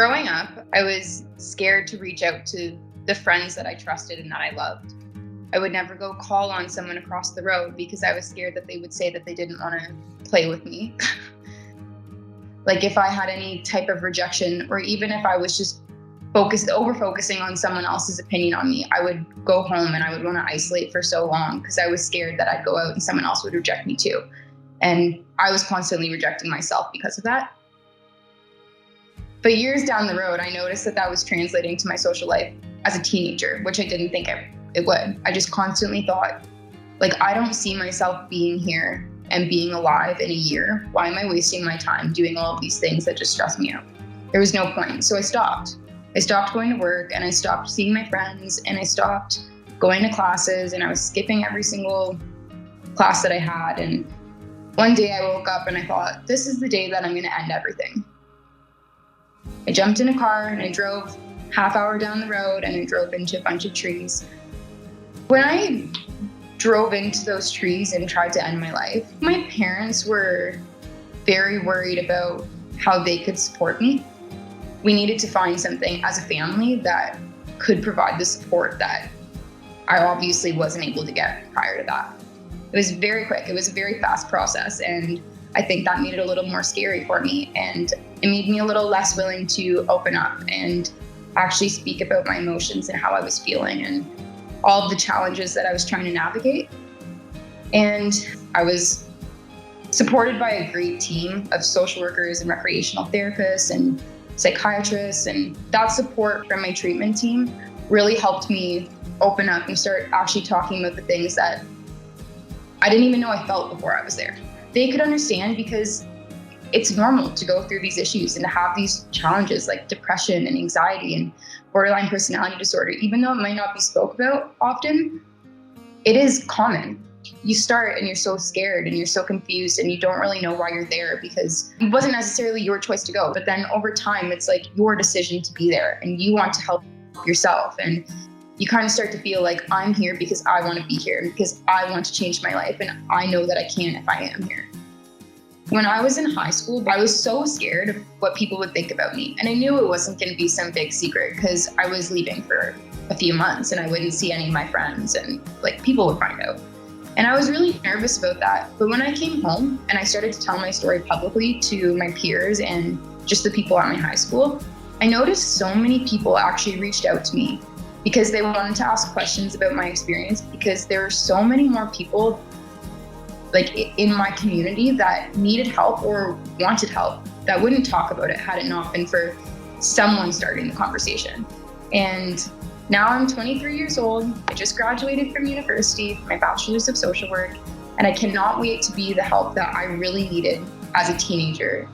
Growing up, I was scared to reach out to the friends that I trusted and that I loved. I would never go call on someone across the road because I was scared that they would say that they didn't want to play with me. Like if I had any type of rejection, or even if I was just over focusing on someone else's opinion on me, I would go home and I would want to isolate for so long because I was scared that I'd go out and someone else would reject me too. And I was constantly rejecting myself because of that. But years down the road, I noticed that was translating to my social life as a teenager, which I didn't think it would. I just constantly thought, like, I don't see myself being here and being alive in a year. Why am I wasting my time doing all of these things that just stress me out? There was no point. So I stopped. I stopped going to work, and I stopped seeing my friends, and I stopped going to classes, and I was skipping every single class that I had. And one day I woke up and I thought, this is the day that I'm going to end everything. I jumped in a car and I drove half hour down the road, and I drove into a bunch of trees. When I drove into those trees and tried to end my life, my parents were very worried about how they could support me. We needed to find something as a family that could provide the support that I obviously wasn't able to get prior to that. It was very quick. It was a very fast process, and I think that made it a little more scary for me, and it made me a little less willing to open up and actually speak about my emotions and how I was feeling and all of the challenges that I was trying to navigate. And I was supported by a great team of social workers and recreational therapists and psychiatrists, and that support from my treatment team really helped me open up and start actually talking about the things that I didn't even know I felt before I was there. They could understand because it's normal to go through these issues and to have these challenges like depression and anxiety and borderline personality disorder. Even though it might not be spoke about often, it is common. You start and you're so scared and you're so confused and you don't really know why you're there because it wasn't necessarily your choice to go. But then over time, it's like your decision to be there and you want to help yourself. And you kind of start to feel like I'm here because I want to be here, because I want to change my life, and I know that I can if I am here. When I was in high school, I was so scared of what people would think about me. And I knew it wasn't going to be some big secret because I was leaving for a few months and I wouldn't see any of my friends, and like people would find out. And I was really nervous about that. But when I came home and I started to tell my story publicly to my peers and just the people at my high school, I noticed so many people actually reached out to me because they wanted to ask questions about my experience, because there were so many more people like in my community that needed help or wanted help that wouldn't talk about it had it not been for someone starting the conversation. And now I'm 23 years old. I just graduated from university, my bachelor's of social work, and I cannot wait to be the help that I really needed as a teenager